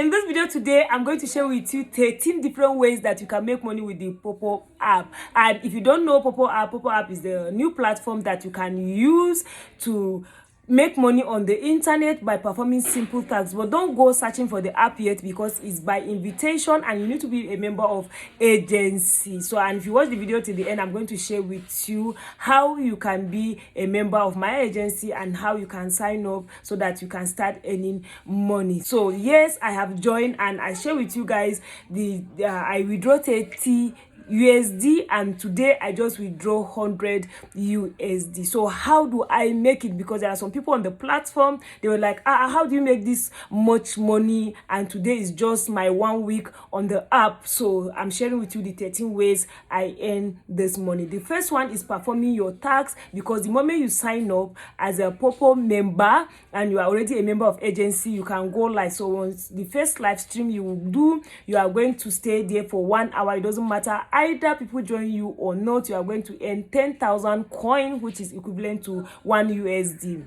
In this video today, I'm going to share with you 13 different ways that you can make money with the Poppo app. And if you don't know Poppo app is the new platform that you can use to make money on the internet by performing simple tasks. But don't go searching for the app yet because it's by invitation and you need to be a member of agency. So, and if you watch the video to the end, I'm going to share with you how you can be a member of my agency and how you can sign up so that you can start earning money. So yes, I have joined and I share with you guys the I withdraw 30 USD and today I just withdraw 100 USD. So how do I make it? Because there are some people on the platform, they were like, how do you make this much money? And today is just my 1 week on the app. So I'm sharing with you the 13 ways I earn this money. The first one is performing your tax, because the moment you sign up as a Poppo member and you are already a member of agency, you can go live. So once the first live stream you will do, you are going to stay there for 1 hour. It doesn't matter either people join you or not, you are going to earn 10,000 coin, which is equivalent to 1 USD.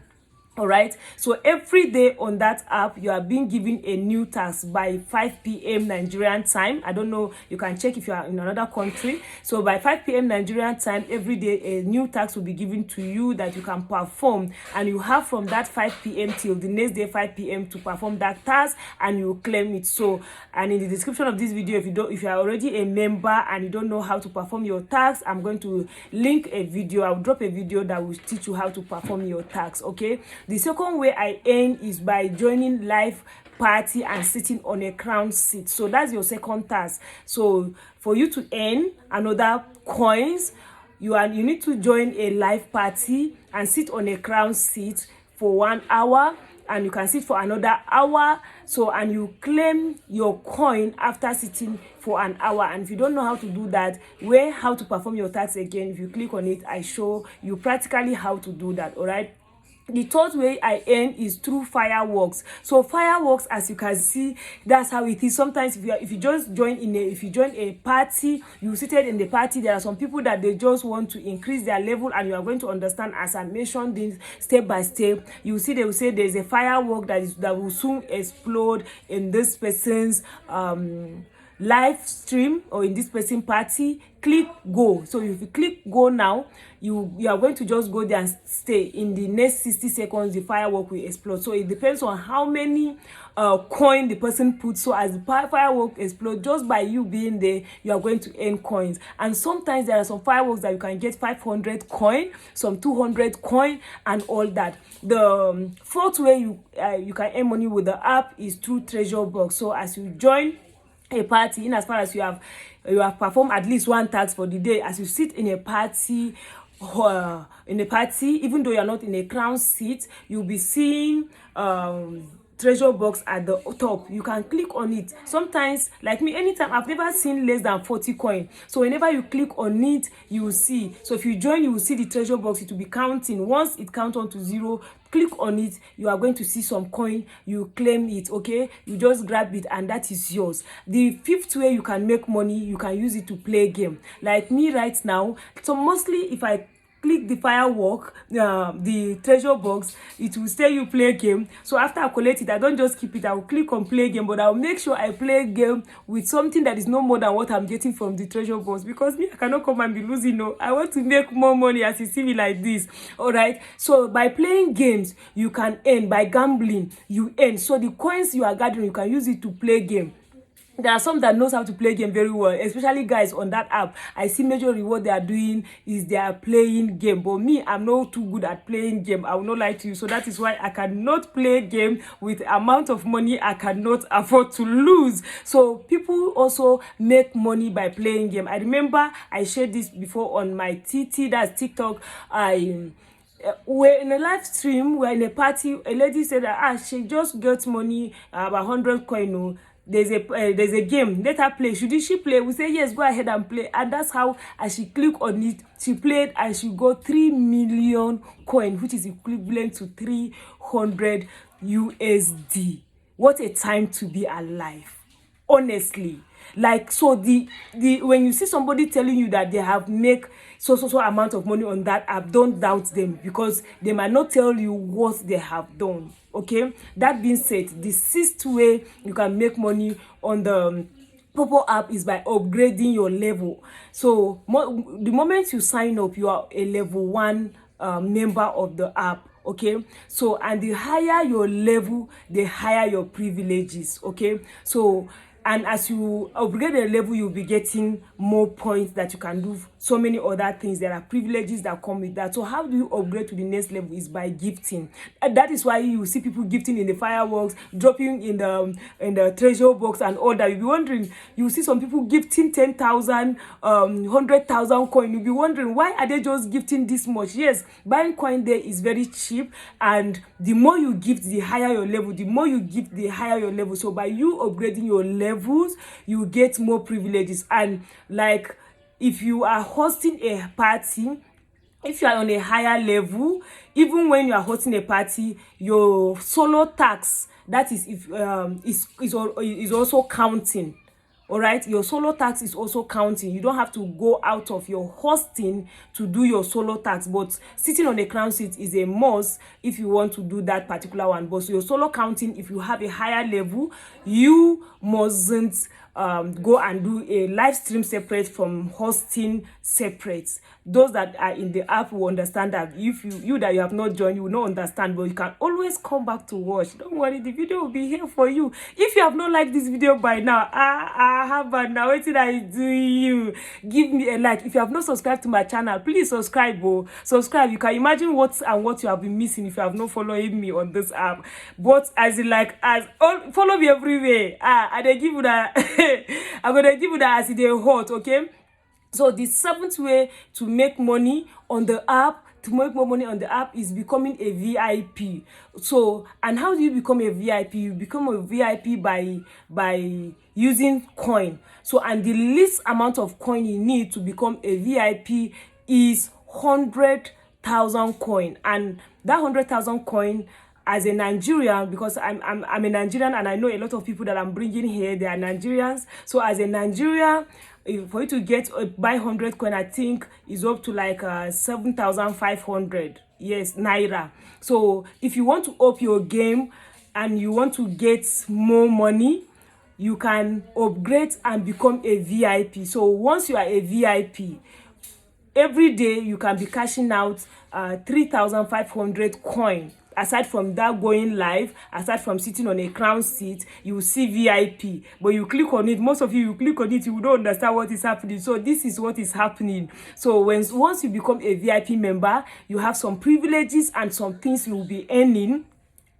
All right, so every day on that app you are being given a new task by 5 p.m. Nigerian time. I don't know, you can check if you are in another country. So by 5 p.m. Nigerian time, every day a new task will be given to you that you can perform, and you have from that 5 p.m. till the next day 5 p.m. to perform that task, and you claim it. So, and in the description of this video, if you are already a member and you don't know how to perform your task, I'm going to link a video. I'll drop a video that will teach you how to perform your task. Okay, the second way I earn is by joining live party and sitting on a crown seat. So that's your second task. So for you to earn another coins, you need to join a live party and sit on a crown seat for 1 hour, and you can sit for another hour. So, and you claim your coin after sitting for an hour. And if you don't know how to do that, how to perform your task again, if you click on it, I show you practically how to do that. All right. The third way I earn is through fireworks. So fireworks, as you can see, that's how it is. Sometimes if you just join a party, you seated in the party, there are some people that they just want to increase their level, and you are going to understand as I mentioned this step by step. You see, they will say there's a firework that will soon explode in this person's live stream or in this person party. Click go. So if you click go now, you are going to just go there and stay. In the next 60 seconds the firework will explode. So it depends on how many coin the person puts. So as the firework explodes, just by you being there, you are going to earn coins. And sometimes there are some fireworks that you can get 500 coin, some 200 coin, and all that. The fourth way you can earn money with the app is through treasure box. So as you join a party, in as far as you have performed at least one task for the day, as you sit in a party, even though you are not in a crown seat, you'll be seeing treasure box at the top. You can click on it. Sometimes, like me, anytime, I've never seen less than 40 coin. So whenever you click on it, you will see. So if you join, you will see the treasure box. It will be counting. Once it counts on to 0, click on it, you are going to see some coin. You claim it. Okay, you just grab it and that is yours. The fifth way you can make money, you can use it to play game. Like me right now, so mostly if I click the firework, the treasure box, it will say you play game. So after I collect it, I don't just keep it, I will click on play game, but I'll make sure I play game with something that is no more than what I'm getting from the treasure box, because me, I cannot come and be losing. No, I want to make more money, as you see me like this. All right, so by playing games you can earn. By gambling you earn. So the coins you are gathering, you can use it to play game. There are some that knows how to play game very well, especially guys on that app. I see major reward they are doing is they are playing game, but me, I'm not too good at playing game. I will not lie to you. So that is why I cannot play game with amount of money I cannot afford to lose. So people also make money by playing game. I remember I shared this before on my that's TikTok. We're in a live stream, we're in a party, a lady said that she just gets money, about 100 coin. There's a game, let her play. Should she play? We say yes, go ahead and play. And that's how, as she click on it, she played and she got 3 million coin, which is equivalent to 300 USD. What a time to be alive. honestly. Like, so the when you see somebody telling you that they have make so amount of money on that app, don't doubt them, because they might not tell you what they have done. Okay, that being said, the sixth way you can make money on the Poppo app is by upgrading your level. So the moment you sign up, you are a level 1 member of the app. Okay, so and the higher your level, the higher your privileges. Okay, so and as you upgrade the level, you'll be getting more points that you can do so many other things. There are privileges that come with that. So how do you upgrade to the next level? Is by gifting. And that is why you see people gifting in the fireworks, dropping in the treasure box and all that. You'll be wondering, you see some people gifting 10,000 100,000 coin. You'll be wondering, why are they just gifting this much? Yes, buying coin there is very cheap, and the more you gift, the higher your level. The more you gift, the higher your level. So by you upgrading your levels, you get more privileges. And like, if you are hosting a party, if you are on a higher level, even when you are hosting a party, your solo tax, that is if is also counting. All right, your solo tax is also counting. You don't have to go out of your hosting to do your solo tax, but sitting on a crown seat is a must if you want to do that particular one. But so your solo counting, if you have a higher level, you mustn't go and do a live stream separate from hosting separate. Those that are in the app will understand that. If you that you have not joined, you will not understand, but you can always come back to watch. Don't worry, the video will be here for you. If you have not liked this video by now, now waiting I do you, give me a like. If you have not subscribed to my channel, please subscribe. Subscribe. You can imagine what you have been missing if you have not following me on this app. But as in, like, as all follow me everywhere. And they give you that I'm gonna give you that as it is hot. Okay, so the seventh way to make money on the app, is becoming a VIP. So, and how do you become a VIP? You become a VIP by using coin. So, and the least amount of coin you need to become a VIP is 100,000 coin. And that 100,000 coin, as a Nigerian, because I'm a Nigerian, and I know a lot of people that I'm bringing here, they are Nigerians. So as a Nigerian, for you to get buy 100 coin, I think is up to like 7,500, yes, naira. So if you want to up your game and you want to get more money, you can upgrade and become a VIP. So once you are a VIP, every day you can be cashing out 3,500 coin. Aside from that going live, aside from sitting on a crown seat, you will see VIP. But you click on it, most of you click on it, you don't understand what is happening. So this is what is happening. So once you become a VIP member, you have some privileges and some things you will be earning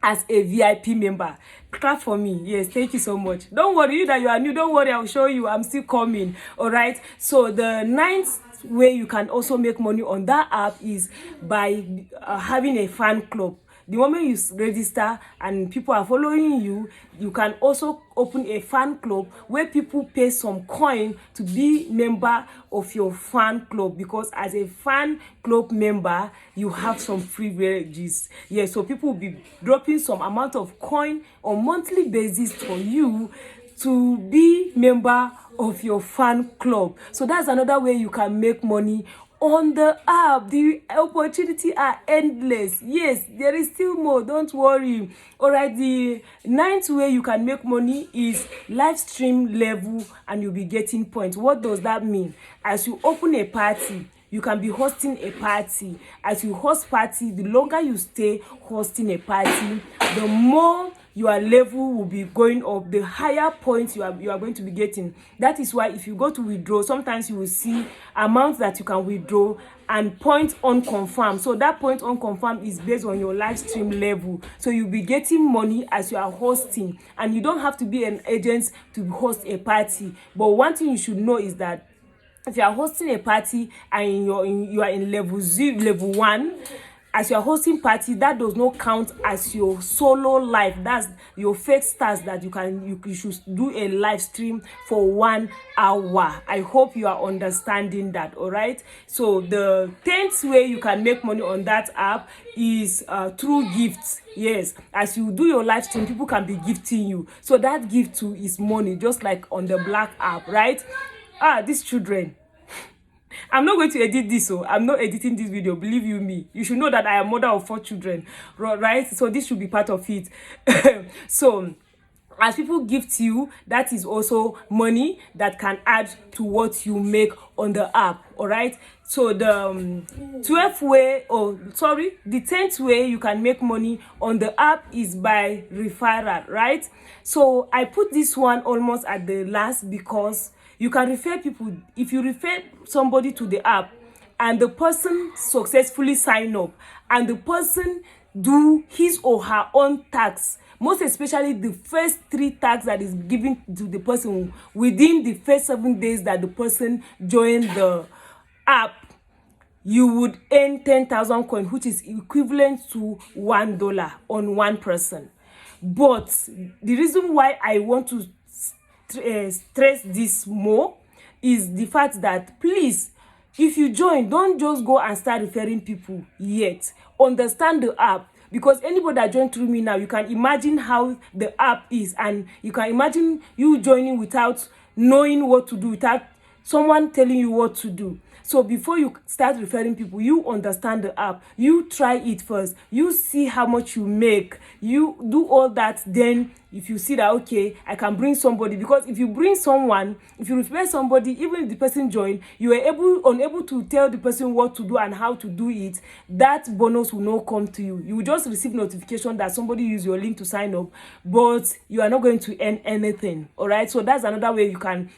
as a VIP member. Clap for me. Yes, thank you so much. Don't worry, you that you are new, don't worry, I'll show you. I'm still coming. All right, so the ninth way you can also make money on that app is by having a fan club. The moment you register and people are following you, you can also open a fan club where people pay some coin to be member of your fan club, because as a fan club member, you have some privileges. Yeah, so people will be dropping some amount of coin on monthly basis for you to be member of your fan club. So that's another way you can make money on the app. The opportunity are endless. Yes, there is still more, don't worry. All right, the ninth way you can make money is live stream level, and you'll be getting points. What does that mean? As you open a party, you can be hosting a party. As you host party, the longer you stay hosting a party, the more your level will be going up, the higher points you are going to be getting. That is why if you go to withdraw, sometimes you will see amounts that you can withdraw and point unconfirmed. So that point unconfirmed is based on your live stream level. So you'll be getting money as you are hosting, and you don't have to be an agent to host a party. But one thing you should know is that if you are hosting a party and you are in level 1, as you are hosting party, that does not count as your solo live. That's your fake stars that you should do a live stream for 1 hour. I hope you are understanding that. All right, so the 10th way you can make money on that app is through gifts. Yes, as you do your live stream, people can be gifting you, so that gift too is money, just like on the black app, right? These children, I'm not going to edit this, so I'm not editing this video, believe you me. You should know that I am mother of 4 children, right? So this should be part of it. So as people gift you, that is also money that can add to what you make on the app. All right, so the 12th way, the 10th way you can make money on the app is by referral, right? So I put this one almost at the last because you can refer people. If you refer somebody to the app and the person successfully sign up and the person do his or her own tax, most especially the first 3 tax that is given to the person within the first 7 days that the person joined the app, you would earn 10,000 coins, which is equivalent to $1 on one person. But the reason why I want to stress this more is the fact that, please, if you join, don't just go and start referring people yet. Understand the app, because anybody that joined through me now, you can imagine how the app is, and you can imagine you joining without knowing what to do, without someone telling you what to do. So before you start referring people, you understand the app, you try it first, you see how much you make, you do all that. Then if you see that, okay, I can bring somebody, because if you bring someone, if you refer somebody, even if the person join, you are unable to tell the person what to do and how to do it, that bonus will not come to you. You will just receive notification that somebody used your link to sign up, but you are not going to earn anything. All right, so that's another way you can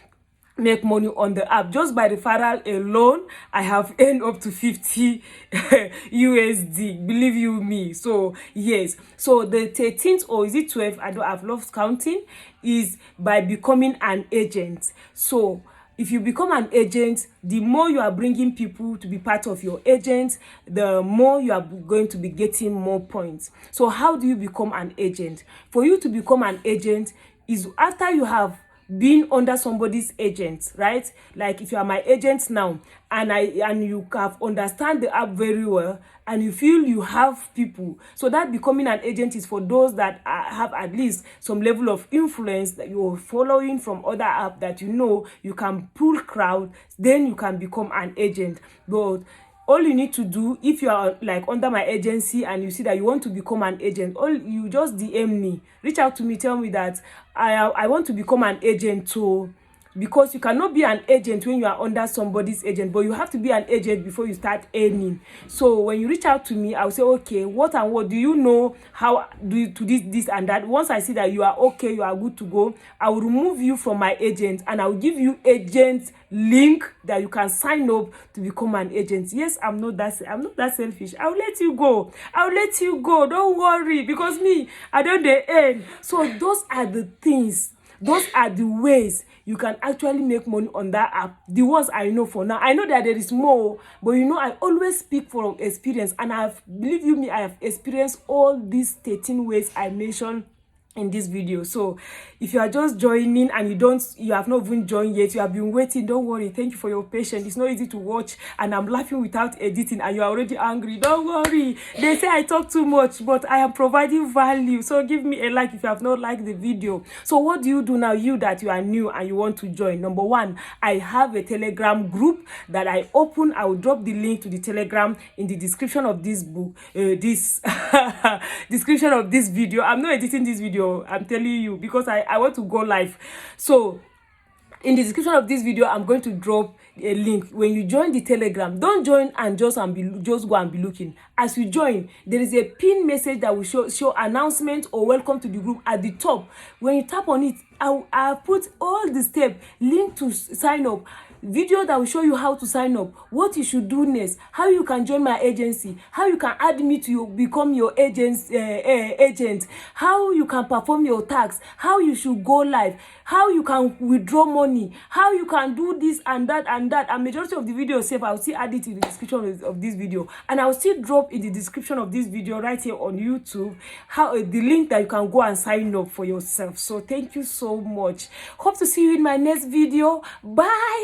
make money on the app. Just by referral alone, I have earned up to 50 USD, believe you me. So yes, so the 13th, or is it 12th, I've lost counting, is by becoming an agent. So if you become an agent, the more you are bringing people to be part of your agent, the more you are going to be getting more points. So how do you become an agent? For you to become an agent is after you have being under somebody's agent, right? Like if you are my agent now, and you have understand the app very well, and you feel you have people, so that becoming an agent is for those that have at least some level of influence, that you're following from other app, that you can pull crowd, then you can become an agent. But all you need to do, if you are like under my agency and you see that you want to become an agent, all you just DM me, reach out to me, tell me that I want to become an agent too. Because you cannot be an agent when you are under somebody's agent, but you have to be an agent before you start earning. So when you reach out to me, I'll say, okay, what and what do you know, how do you to this and that. Once I see that you are okay, you are good to go, I will remove you from my agent and I will give you agent link that you can sign up to become an agent. Yes, I'm not that selfish. I'll let you go. Don't worry, because me, I don't earn. So those are the things. Those are the ways you can actually make money on that app. The ones I know for now. I know that there is more, but I always speak from experience, and believe you me, I have experienced all these 13 ways I mentioned in this video. So if you are just joining and you have not even joined yet, you have been waiting, don't worry. Thank you for your patience. It's not easy to watch, and I'm laughing without editing, and you are already angry. Don't worry, they say I talk too much, but I am providing value. So give me a like if you have not liked the video. So what do you do now, you that you are new and you want to join? Number one, I have a Telegram group that I open. I will drop the link to the Telegram in the description of this book, description of this video. I'm not editing this video, I'm telling you, because I want to go live. So in the description of this video, I'm going to drop a link. When you join the Telegram, don't join and just go and be looking. As you join, there is a pin message that will show announcement or welcome to the group at the top. When you tap on it, I'll put all the steps, link to sign up, video that will show you how to sign up, what you should do next, how you can join my agency, how you can add me to become your agent, how you can perform your tax, how you should go live, how you can withdraw money, how you can do this and that and that. And majority of the video safe, I'll still add it in the description of this video, and I'll still drop in the description of this video right here on YouTube how the link that you can go and sign up for yourself. So thank you so much. Hope to see you in my next video. Bye.